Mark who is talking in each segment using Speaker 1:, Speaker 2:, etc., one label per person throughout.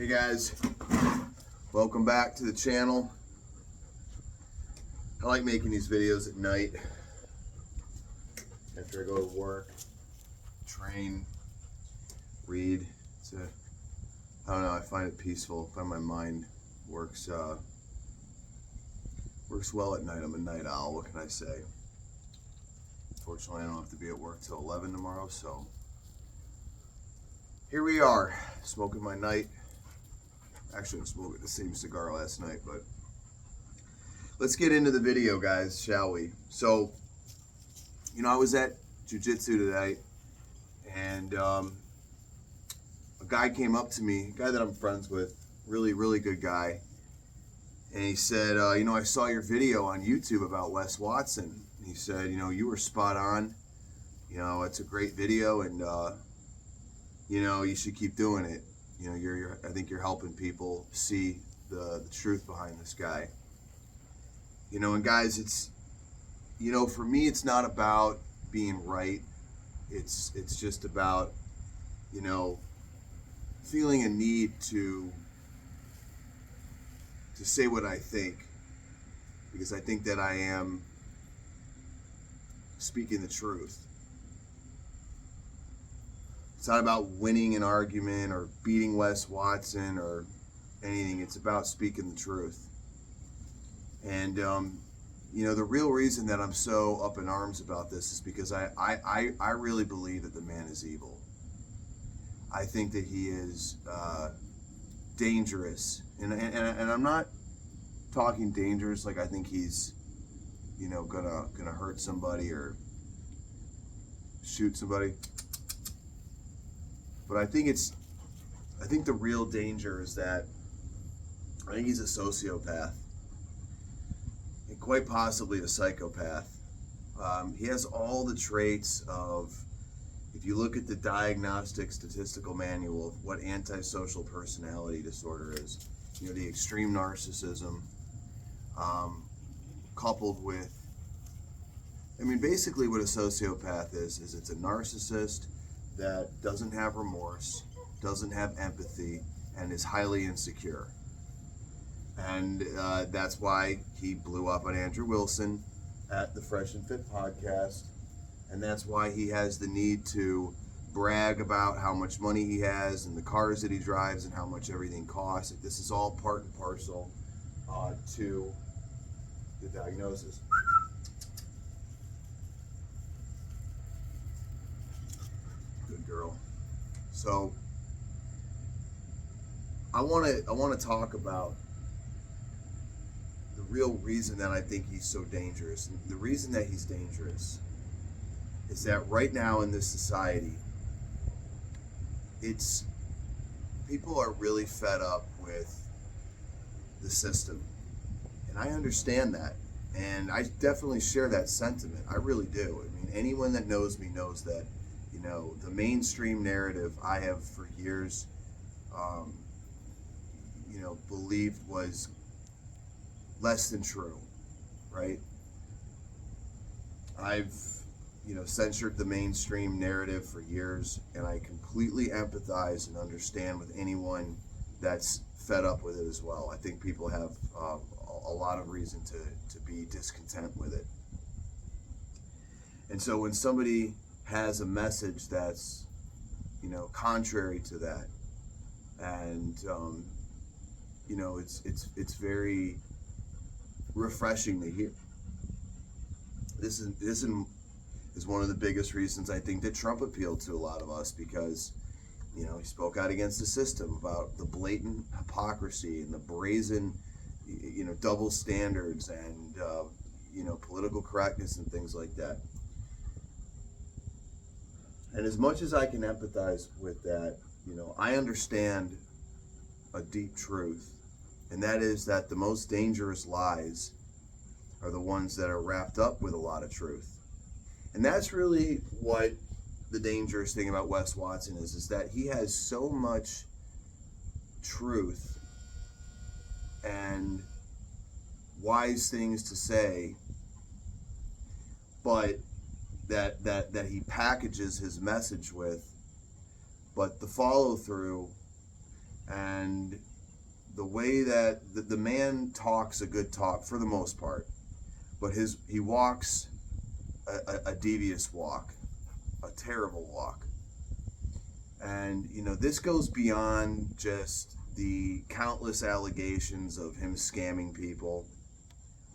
Speaker 1: Hey guys, welcome back to the channel. I like making these videos at night after I go to work, train, read. I don't know, I find it peaceful. I find my mind works well at night. I'm a night owl, what can I say? Fortunately, I don't have to be at work till 11 tomorrow, so here we are, smoking my night. Actually, I'm smoking the same cigar last night, but let's get into the video, guys, shall we? So, I was at jiu-jitsu today, and a guy came up to me, a guy that I'm friends with, really, really good guy, and he said, I saw your video on YouTube about Wes Watson. He said, you were spot on. It's a great video, and you should keep doing it. I think you're helping people see the truth behind this guy. And guys, it's, for me, it's not about being right. It's just about, feeling a need to say what I think, because I think that I am speaking the truth. It's not about winning an argument or beating Wes Watson or anything. It's about speaking the truth. And, the real reason that I'm so up in arms about this is because I really believe that the man is evil. I think that he is dangerous. And I'm not talking dangerous like I think he's, gonna hurt somebody or shoot somebody. But I think the real danger is that I think he's a sociopath and quite possibly a psychopath. He has all the traits of, if you look at the Diagnostic Statistical Manual of what antisocial personality disorder is, the extreme narcissism, coupled with, basically what a sociopath is it's a narcissist that doesn't have remorse, doesn't have empathy, and is highly insecure. And that's why he blew up on Andrew Wilson at the Fresh and Fit podcast. And that's why he has the need to brag about how much money he has and the cars that he drives and how much everything costs. This is all part and parcel to the diagnosis. Good girl. So I want to talk about the real reason that I think he's so dangerous. And the reason that he's dangerous is that right now in this society, people are really fed up with the system. And I understand that. And I definitely share that sentiment. I really do. Anyone that knows me knows that, the mainstream narrative I have for years, believed was less than true, right? I've, censored the mainstream narrative for years, and I completely empathize and understand with anyone that's fed up with it as well. I think people have a lot of reason to be discontent with it. And so when somebody has a message that's, contrary to that, and it's very refreshing to hear. This is one of the biggest reasons I think that Trump appealed to a lot of us, because he spoke out against the system, about the blatant hypocrisy and the brazen double standards and political correctness and things like that. And as much as I can empathize with that, I understand a deep truth, and that is that the most dangerous lies are the ones that are wrapped up with a lot of truth. And that's really what the dangerous thing about Wes Watson is that he has so much truth and wise things to say, but that he packages his message with, but the follow through And the way that the man talks a good talk for the most part, but he walks a devious walk, a terrible walk. And, you know, this goes beyond just the countless allegations of him scamming people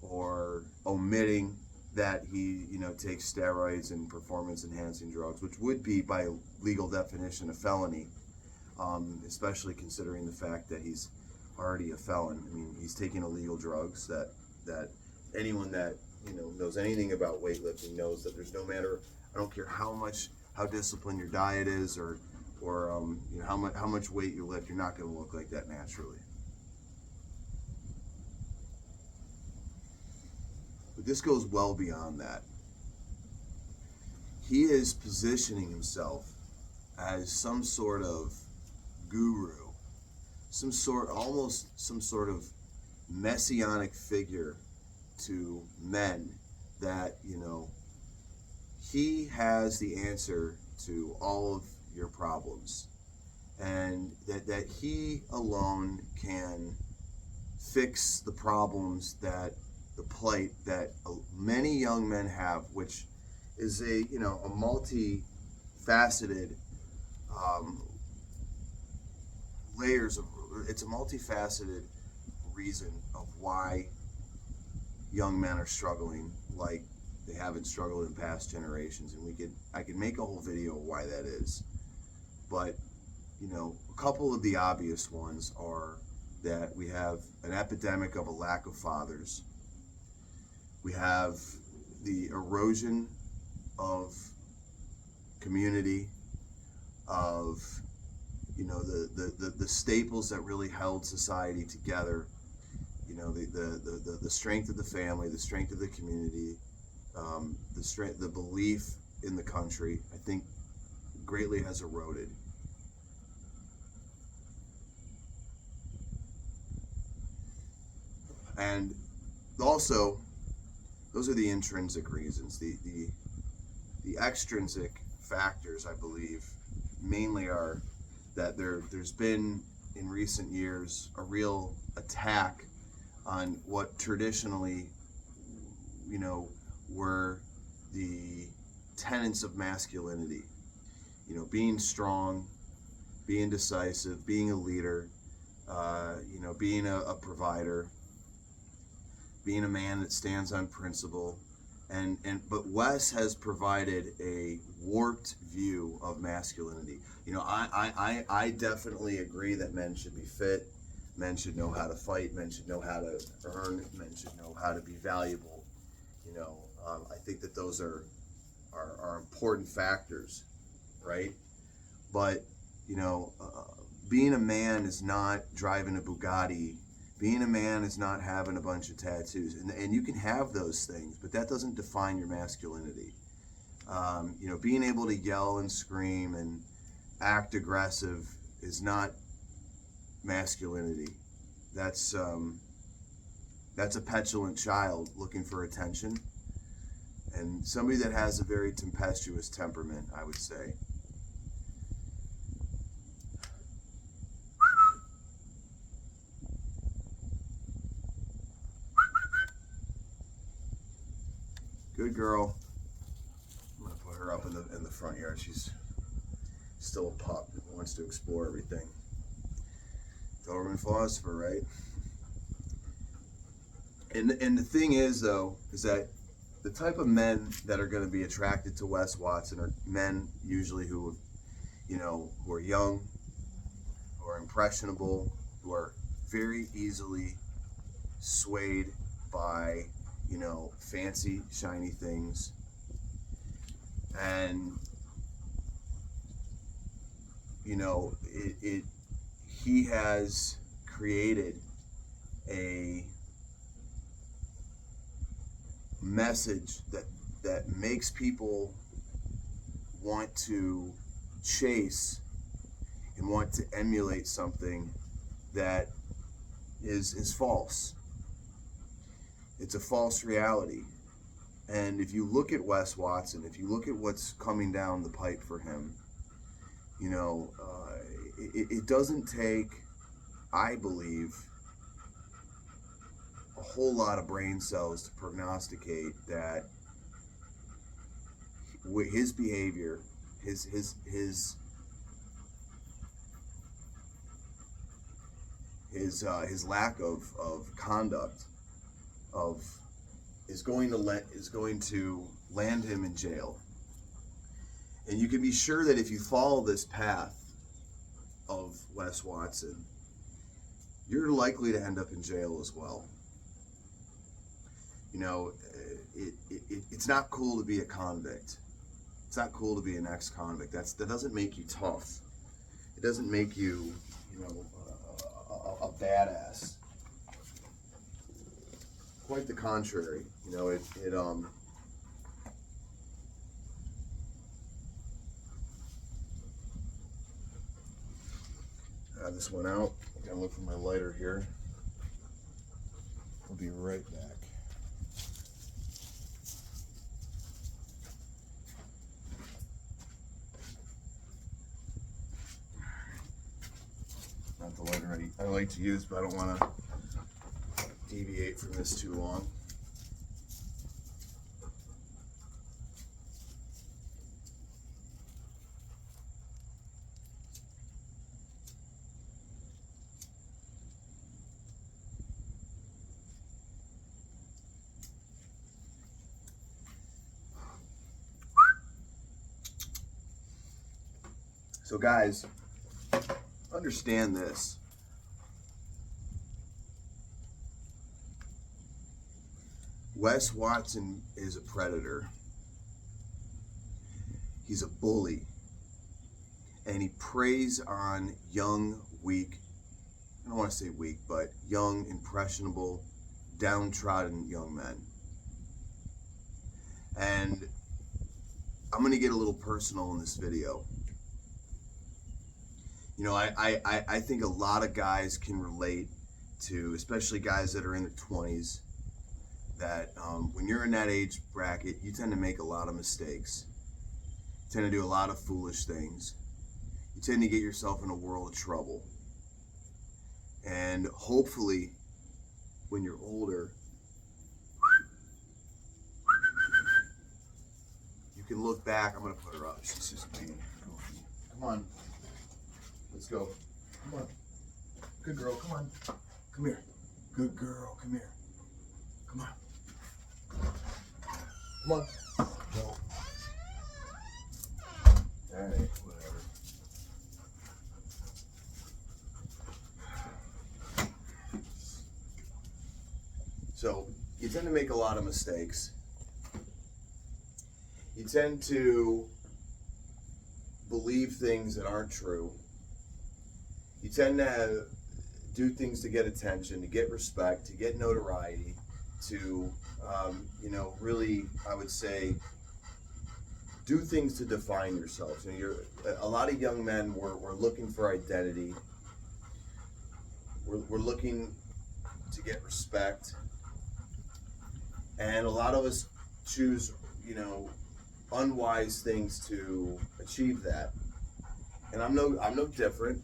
Speaker 1: or omitting that he, you know, takes steroids and performance-enhancing drugs, which would be, by legal definition, a felony, especially considering the fact that he's already a felon. I mean, he's taking illegal drugs that anyone that, you know, knows anything about weightlifting knows that there's no matter, I don't care how disciplined your diet is or you know, how much weight you lift, you're not going to look like that naturally. But this goes well beyond that. He is positioning himself as some sort of guru, almost some sort of messianic figure to men, that, you know, he has the answer to all of your problems, and that he alone can fix the problems, that the plight that many young men have, which is a multifaceted it's a multifaceted reason of why young men are struggling like they haven't struggled in past generations. And I could make a whole video of why that is. But, you know, a couple of the obvious ones are that we have an epidemic of a lack of fathers. We have the erosion of community, of, you know, the staples that really held society together. You know, the strength of the family, the strength of the community, the belief in the country, I think greatly has eroded. And also, those are the intrinsic reasons. The extrinsic factors, I believe, mainly are that there's been in recent years a real attack on what traditionally, you know, were the tenets of masculinity. You know, being strong, being decisive, being a leader, you know, being a provider, being a man that stands on principle. But Wes has provided a warped view of masculinity. You know, I definitely agree that men should be fit, men should know how to fight, men should know how to earn, men should know how to be valuable. You know, I think that those are important factors, right? But, you know, being a man is not driving a Bugatti. Being a man is not having a bunch of tattoos. And you can have those things, but that doesn't define your masculinity. You know, being able to yell and scream and act aggressive is not masculinity. That's a petulant child looking for attention, and somebody that has a very tempestuous temperament, I would say. Good girl. I'm gonna put her up in the front yard. She's still a pup and wants to explore everything. Doberman philosopher, right? And the thing is, though, is that the type of men that are going to be attracted to Wes Watson are men usually who, you know, who are young, who are impressionable, who are very easily swayed by, you know, fancy, shiny things. And, you know, he has created a message that makes people want to chase and want to emulate something that is false. It's a false reality. And if you look at Wes Watson, if you look at what's coming down the pipe for him, you know, it doesn't take I believe, a whole lot of brain cells to prognosticate that his behavior, his lack of conduct is going to land him in jail. And you can be sure that if you follow this path of Wes Watson, you're likely to end up in jail as well. You know, it's not cool to be a convict. It's not cool to be an ex-convict. That doesn't make you tough. It doesn't make you, you know, a badass. Quite the contrary. You know, this one out. I gotta look for my lighter here. I'll be right back. Not the lighter I like to use, but I don't want to deviate from this too long. So guys, understand this. Wes Watson is a predator. He's a bully. And he preys on young, weak, I don't want to say weak, but young, impressionable, downtrodden young men. And I'm going to get a little personal in this video. You know, I think a lot of guys can relate to, especially guys that are in their 20s, that when you're in that age bracket, you tend to make a lot of mistakes. You tend to do a lot of foolish things. You tend to get yourself in a world of trouble. And hopefully, when you're older, you can look back. I'm going to put her up. She's just being goofy. Come on. Let's go. Come on. Good girl. Come on. Come here. Good girl. Come here. Come on. Come on. No. All right. Whatever. So, you tend to make a lot of mistakes. You tend to believe things that aren't true. You tend to do things to get attention, to get respect, to get notoriety, to, you know, really, I would say, do things to define yourselves. You know, a lot of young men were looking for identity. We're looking to get respect. And a lot of us choose, you know, unwise things to achieve that. And I'm no different.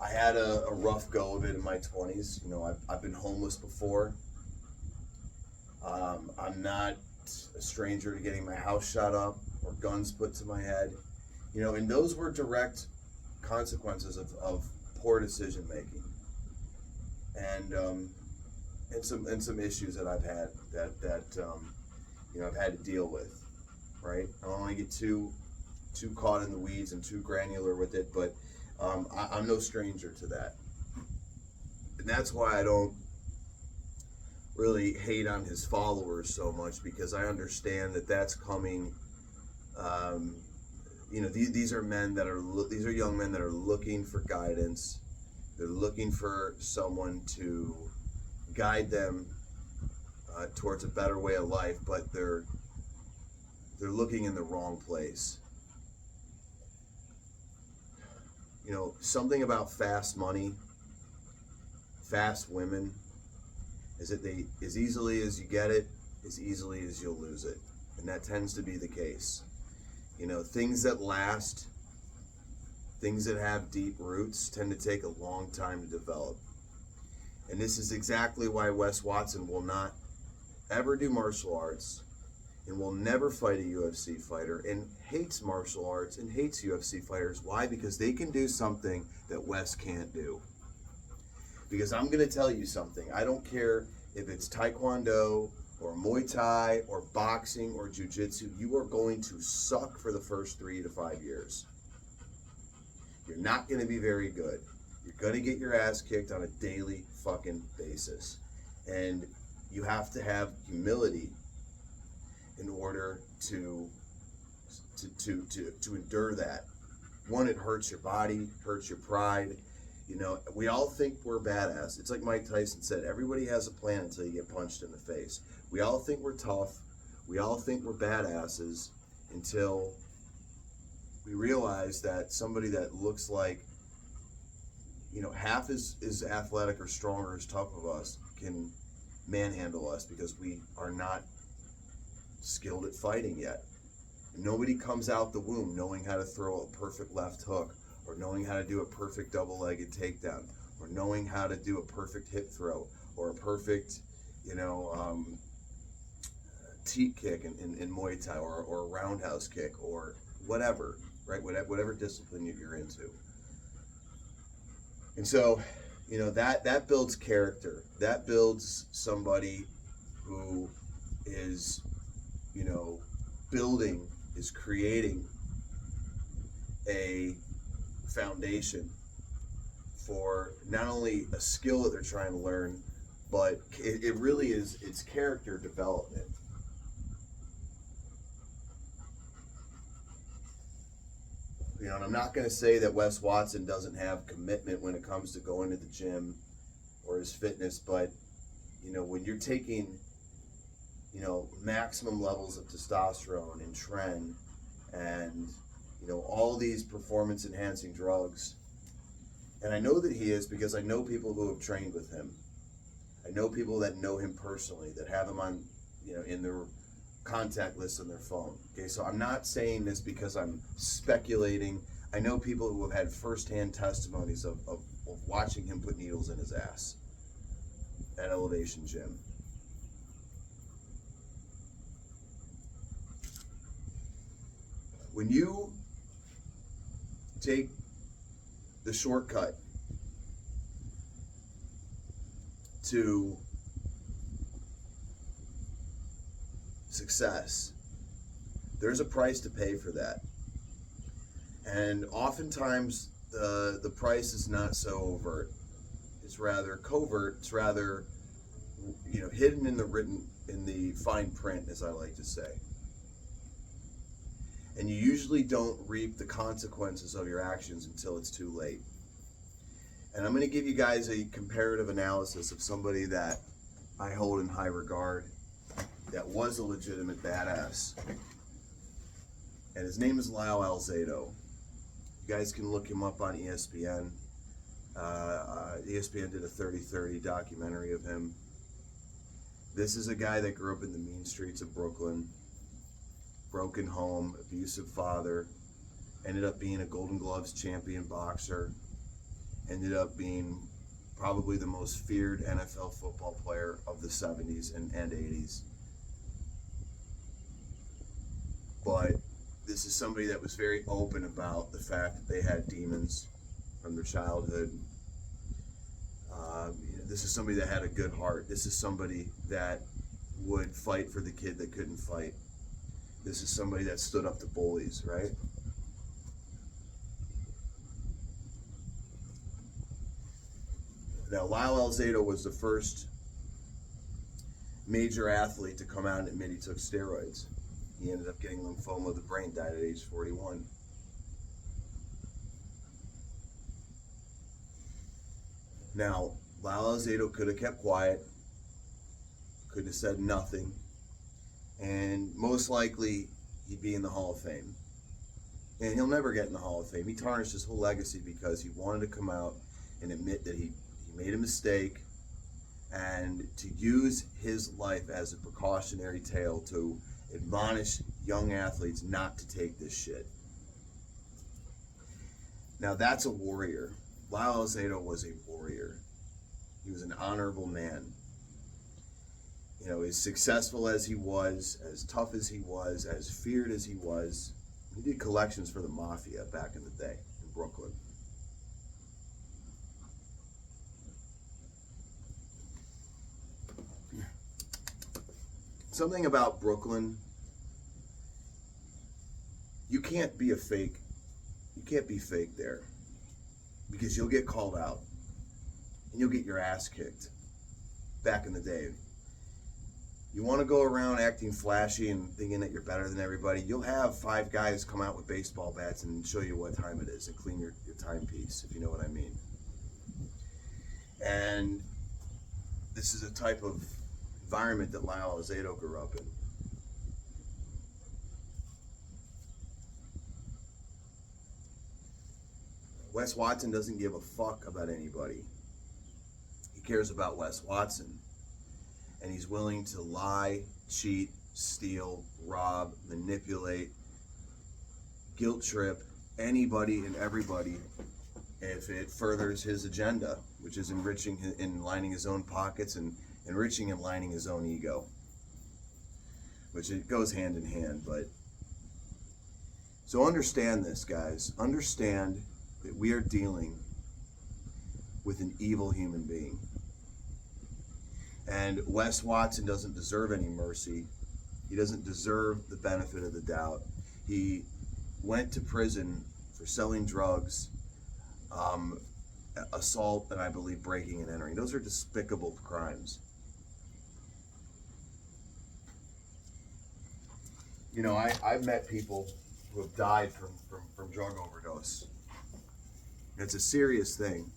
Speaker 1: I had a rough go of it in my 20s. You know, I've been homeless before. I'm not a stranger to getting my house shot up or guns put to my head. You know, and those were direct consequences of poor decision making. And some issues that I've had that you know, I've had to deal with. Right? I don't want to get too caught in the weeds and too granular with it, but I'm no stranger to that. And that's why I don't really hate on his followers so much, because I understand that that's coming. You know, these are young men that are looking for guidance. They're looking for someone to guide them towards a better way of life, but they're looking in the wrong place. You know, something about fast money, fast women, is that they, as easily as you get it, as easily as you'll lose it. And that tends to be the case. You know, things that last, things that have deep roots tend to take a long time to develop. And this is exactly why Wes Watson will not ever do martial arts and will never fight a UFC fighter and hates martial arts and hates UFC fighters. Why? Because they can do something that Wes can't do. Because I'm going to tell you something. I don't care if it's Taekwondo or Muay Thai or boxing or Jiu-Jitsu. You are going to suck for the first 3 to 5 years. You're not going to be very good. You're going to get your ass kicked on a daily fucking basis. And you have to have humility in order to endure that. One, it hurts your body, hurts your pride. You know, we all think we're badass. It's like Mike Tyson said, everybody has a plan until you get punched in the face. We all think we're tough. We all think we're badasses until we realize that somebody that looks like, you know, half as athletic or strong or as tough of us can manhandle us because we are not skilled at fighting yet. Nobody comes out the womb knowing how to throw a perfect left hook, or knowing how to do a perfect double-legged takedown, or knowing how to do a perfect hip throw, or a perfect, you know, teep kick in Muay Thai, or a roundhouse kick, or whatever, right? Whatever discipline you're into. And so, you know, that builds character. That builds somebody who is, you know, is creating a foundation for not only a skill that they're trying to learn, but it really is, it's character development. You know, and I'm not going to say that Wes Watson doesn't have commitment when it comes to going to the gym or his fitness, but, you know, when you're taking, you know, maximum levels of testosterone and tren and, you know, all these performance enhancing drugs, and I know that he is because I know people who have trained with him. I know people that know him personally, that have him on, you know, in their contact list on their phone. Okay, so I'm not saying this because I'm speculating. I know people who have had firsthand testimonies of watching him put needles in his ass at Elevation Gym. When you take the shortcut to success, there's a price to pay for that. And oftentimes the price is not so overt. It's rather covert. It's rather, you know, hidden in the fine print, as I like to say. And you usually don't reap the consequences of your actions until it's too late. And I'm going to give you guys a comparative analysis of somebody that I hold in high regard, that was a legitimate badass. And his name is Lyle Alzado. You guys can look him up on ESPN. ESPN did a 30-30 documentary of him. This is a guy that grew up in the mean streets of Brooklyn. Broken home, abusive father, ended up being a Golden Gloves champion boxer, ended up being probably the most feared NFL football player of the 70s and 80s. But this is somebody that was very open about the fact that they had demons from their childhood. This is somebody that had a good heart. This is somebody that would fight for the kid that couldn't fight. This is somebody that stood up to bullies, right? Now, Lyle Alzado was the first major athlete to come out and admit he took steroids. He ended up getting lymphoma of the brain, died at age 41. Now, Lyle Alzado could have kept quiet, could have said nothing, and most likely he'd be in the Hall of Fame. And he'll never get in the Hall of Fame. He tarnished his whole legacy because he wanted to come out and admit that he made a mistake, and to use his life as a precautionary tale to admonish young athletes not to take this shit. Now that's a warrior. Lyle Alzado was a warrior. He was an honorable man. You know, as successful as he was, as tough as he was, as feared as he was, he did collections for the mafia back in the day in Brooklyn. Something about Brooklyn, you can't be a fake. You can't be fake there, because you'll get called out and you'll get your ass kicked. Back in the day, you want to go around acting flashy and thinking that you're better than everybody, you'll have 5 guys come out with baseball bats and show you what time it is and clean your timepiece, if you know what I mean. And this is a type of environment that Lyle Alzado grew up in. Wes Watson doesn't give a fuck about anybody. He cares about Wes Watson. And he's willing to lie, cheat, steal, rob, manipulate, guilt trip anybody and everybody if it furthers his agenda, which is enriching and lining his own pockets and enriching and lining his own ego, which it goes hand in hand. But so understand this, guys. Understand that we are dealing with an evil human being. And Wes Watson doesn't deserve any mercy. He doesn't deserve the benefit of the doubt. He went to prison for selling drugs, assault, and I believe breaking and entering. Those are despicable crimes. You know, I've met people who have died from drug overdose. It's a serious thing.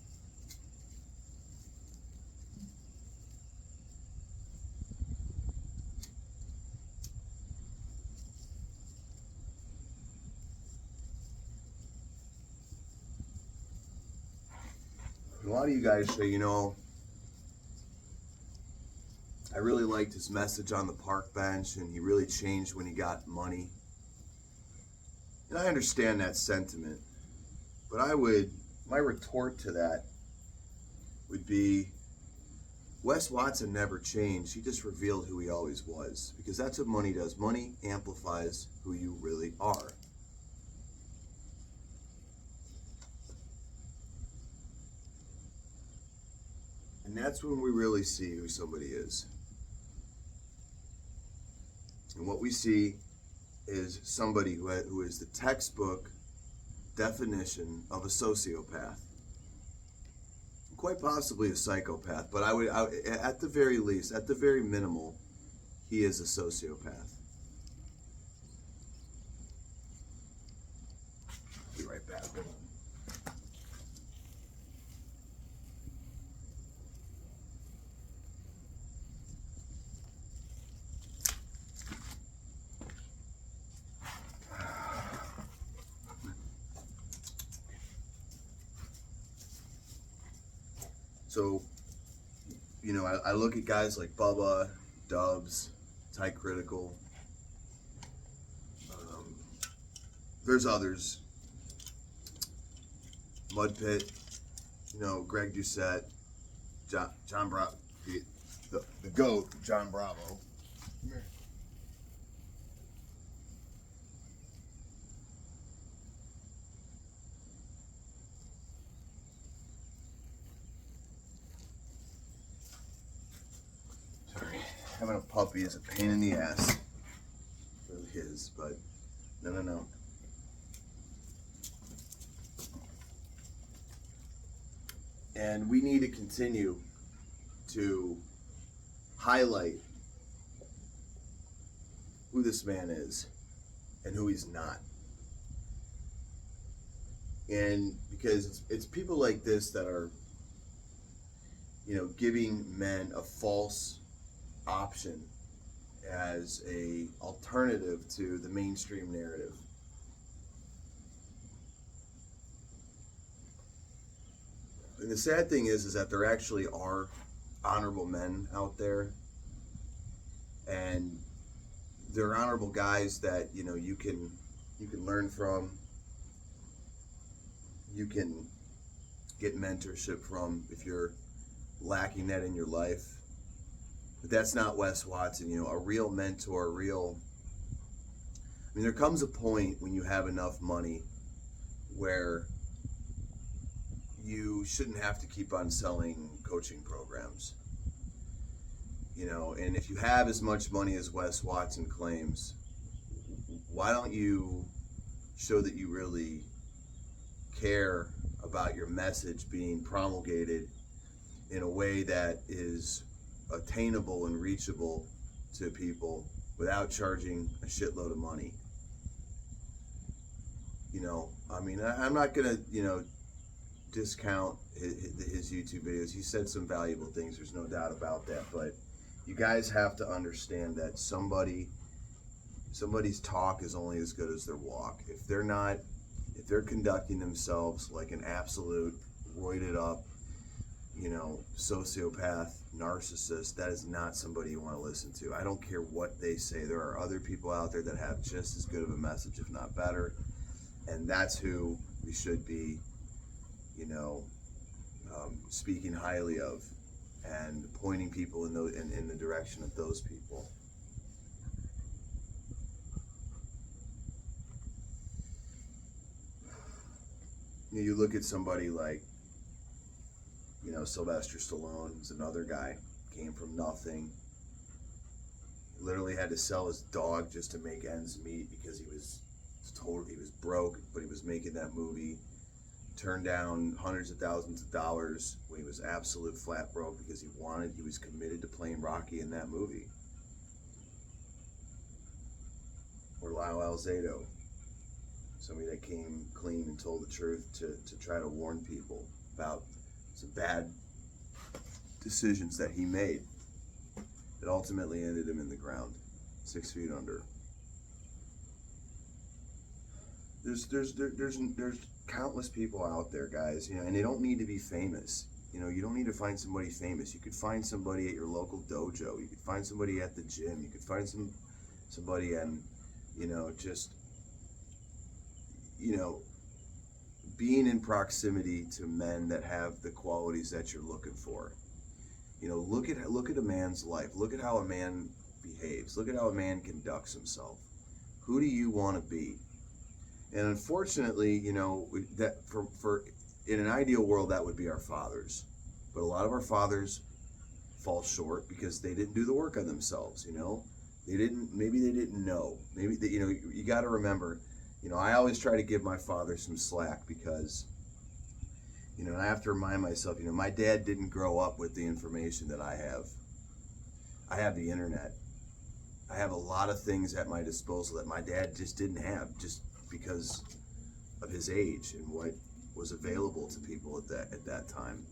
Speaker 1: A lot of you guys say, you know, I really liked his message on the park bench and he really changed when he got money. And I understand that sentiment, but my retort to that would be, Wes Watson never changed. He just revealed who he always was, because that's what money does. Money amplifies who you really are. And that's when we really see who somebody is. And what we see is somebody who is the textbook definition of a sociopath. Quite possibly a psychopath, but I at the very least, at the very minimal, he is a sociopath. Be right back. So, you know, I look at guys like Bubba, Dubs, Ty Critical. There's others. Mud Pit, you know, Greg Doucette, John Bravo, the GOAT, John Bravo. Come here. Having a puppy is a pain in the ass. It really is, but no. And we need to continue to highlight who this man is and who he's not. And because it's people like this that are, you know, giving men a false option as a alternative to the mainstream narrative. And the sad thing is that there actually are honorable men out there, and they're honorable guys that, you know, you can learn from. you can get mentorship from if you're lacking that in your life. But that's not Wes Watson. You know, a real mentor, there comes a point when you have enough money where you shouldn't have to keep on selling coaching programs. You know, and if you have as much money as Wes Watson claims, why don't you show that you really care about your message being promulgated in a way that is attainable and reachable to people without charging a shitload of money? You know, I mean, I'm not gonna, discount his YouTube videos. He said some valuable things, there's no doubt about that, but you guys have to understand that somebody's talk is only as good as their walk. If they're conducting themselves like an absolute roided up, sociopath, narcissist, that is not somebody you want to listen to. I don't care what they say. There are other people out there that have just as good of a message, if not better, and that's who we should be, speaking highly of and pointing people in the direction of those people. You look at somebody like, Sylvester Stallone is another guy, came from nothing, literally had to sell his dog just to make ends meet because he was broke, but he was making that movie, turned down hundreds of thousands of dollars when he was absolute flat broke because he was committed to playing Rocky in that movie. Or Lyle Alzado, somebody that came clean and told the truth to try to warn people about some bad decisions that he made that ultimately ended him in the ground, 6 feet under. There's countless people out there, guys, and they don't need to be famous. You don't need to find somebody famous. You could find somebody at your local dojo. You could find somebody at the gym. You could find somebody and being in proximity to men that have the qualities that you're looking for. Look at a man's life. Look at how a man behaves. Look at how a man conducts himself. Who do you want to be? And unfortunately, that for in an ideal world, that would be our fathers. But a lot of our fathers fall short because they didn't do the work on themselves. Maybe they didn't know. Maybe you got to remember. I always try to give my father some slack because, and I have to remind myself, my dad didn't grow up with the information that I have. I have the internet. I have a lot of things at my disposal that my dad just didn't have, just because of his age and what was available to people at that time.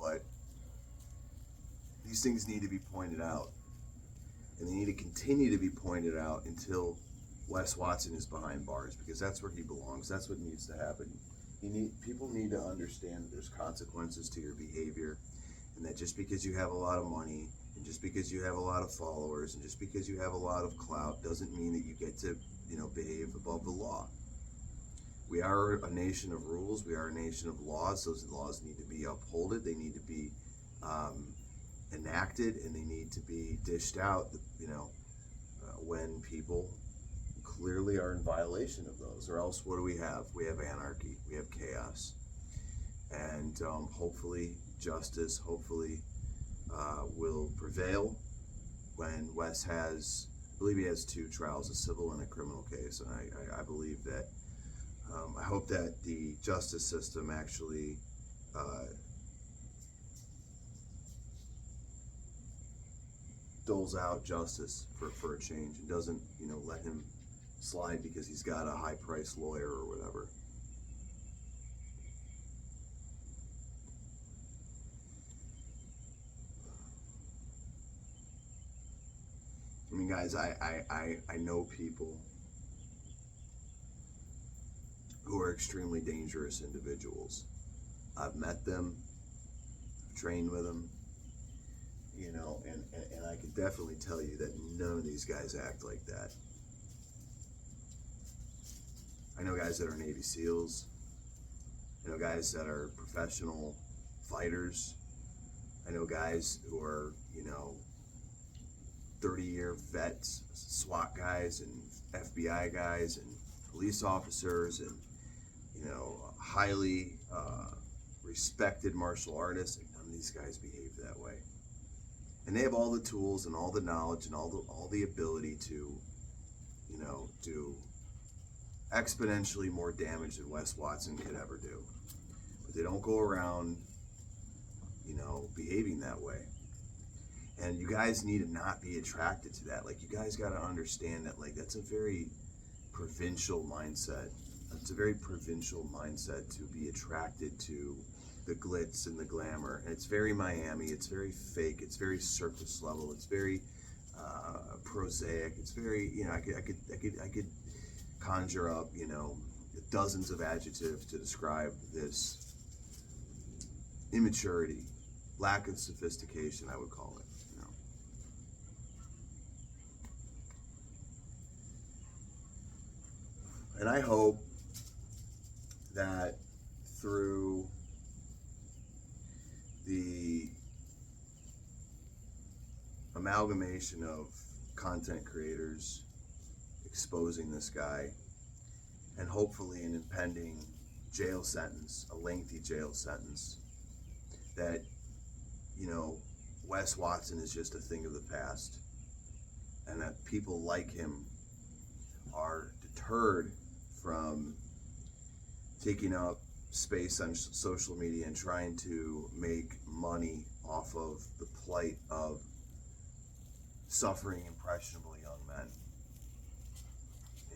Speaker 1: But these things need to be pointed out, and they need to continue to be pointed out until Wes Watson is behind bars, because that's where he belongs. That's what needs to happen. People need to understand that there's consequences to your behavior, and that just because you have a lot of money, and just because you have a lot of followers, and just because you have a lot of clout doesn't mean that you get to, behave above the law. We are a nation of rules. We are a nation of laws. Those laws need to be upheld. They need to be enacted, and they need to be dished out, when people clearly are in violation of those. Or else what do we have? We have anarchy. We have chaos. And hopefully justice, will prevail when Wes has, I believe he has 2 trials, a civil and a criminal case. And I believe that, I hope that the justice system actually doles out justice for a change and doesn't, let him slide because he's got a high-priced lawyer or whatever. I mean, guys, I know people who are extremely dangerous individuals. I've met them, I've trained with them, you know, and I can definitely tell you that none of these guys act like that. I know guys that are Navy SEALs. I know guys that are professional fighters. I know guys who are, you know, 30-year vets, SWAT guys and FBI guys and police officers and, you know, highly respected martial artists. Like, none of these guys behave that way. And they have all the tools and all the knowledge and all the ability to, you know, do exponentially more damage than Wes Watson could ever do. But they don't go around, you know, behaving that way. And you guys need to not be attracted to that. Like, you guys got to understand that, like, that's a very provincial mindset. It's a very provincial mindset to be attracted to the glitz and the glamour. And it's very Miami. It's very fake. It's very surface level. It's very prosaic. It's very, you know, I could conjure up, you know, dozens of adjectives to describe this immaturity, lack of sophistication, I would call it, you know. And I hope that through the amalgamation of content creators exposing this guy, and hopefully an impending jail sentence, a lengthy jail sentence, that, you know, Wes Watson is just a thing of the past, and that people like him are deterred from taking up space on social media and trying to make money off of the plight of suffering, impressionable young men.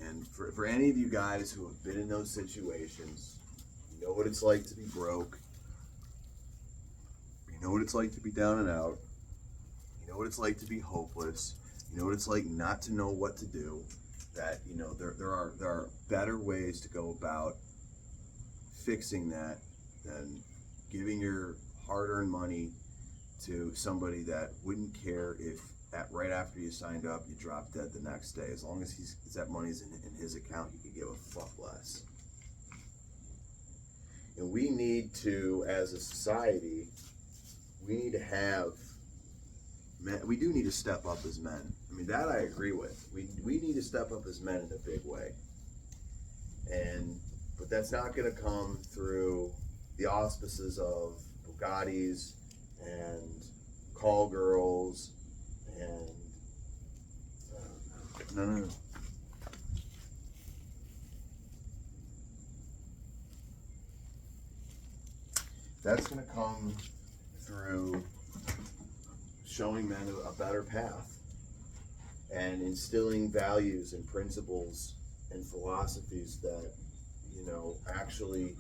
Speaker 1: And for any of you guys who have been in those situations, you know what it's like to be broke. You know what it's like to be down and out. You know what it's like to be hopeless. You know what it's like not to know what to do. That, you know, there are better ways to go about fixing that than giving your hard-earned money to somebody that wouldn't care if right after you signed up you dropped dead the next day. As long as that money's in his account, he could give a fuck less. And we need to, as a society, we need to have men. We do need to step up as men. I mean, that I agree with. We need to step up as men in a big way. But that's not going to come through the auspices of Bugattis and call girls and no. That's going to come through showing men a better path and instilling values and principles and philosophies that, you know, actually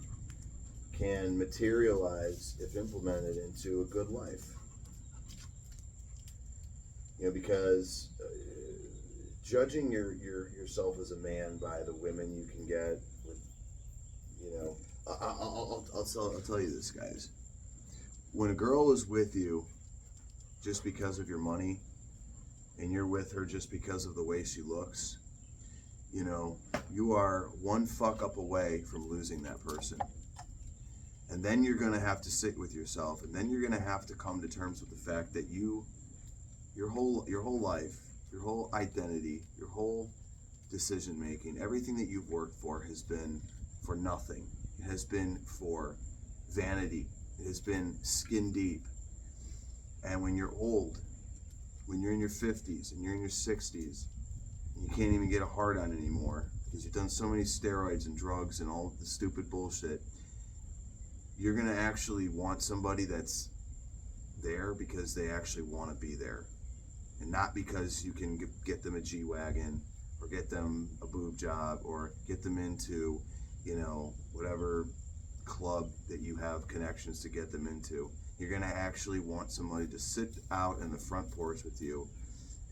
Speaker 1: can materialize if implemented into a good life. You know, because judging yourself as a man by the women you can get with, you know, I'll tell you this, guys. When a girl is with you just because of your money, and you're with her just because of the way she looks, you know, you are one fuck up away from losing that person. And then you're going to have to sit with yourself, and then you're going to have to come to terms with the fact that your whole life, your whole identity, your whole decision making, everything that you've worked for has been for nothing. It has been for vanity. It has been skin deep. And when you're old, when you're in your 50s and you're in your 60s, and you can't even get a hard on anymore because you've done so many steroids and drugs and all the stupid bullshit, you're going to actually want somebody that's there because they actually want to be there, and not because you can get them a G-Wagon or get them a boob job or get them into, you know, whatever club that you have connections to get them into. You're going to actually want somebody to sit out in the front porch with you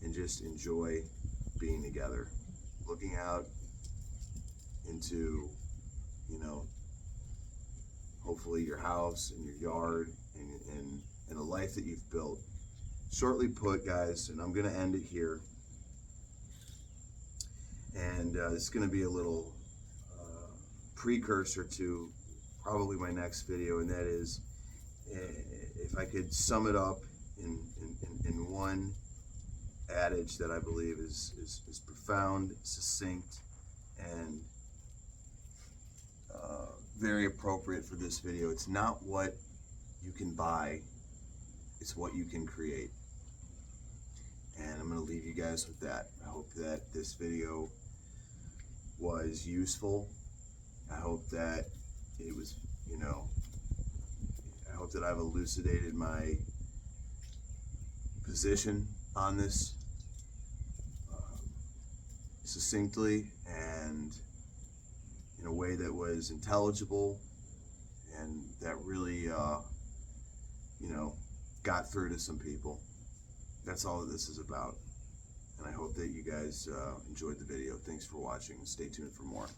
Speaker 1: and just enjoy being together, looking out into, you know, hopefully your house and your yard and a life that you've built. shortly put, guys, and I'm going to end it here. And this is going to be a little precursor to probably my next video, and that is, if I could sum it up in one adage that I believe is profound, succinct, and very appropriate for this video. It's not what you can buy, it's what you can create. And I'm going to leave you guys with that. I hope that this video was useful. I hope that it was, I hope that I've elucidated my position on this succinctly and in a way that was intelligible and that really, got through to some people. That's all that this is about. And I hope that you guys enjoyed the video. Thanks for watching. Stay tuned for more.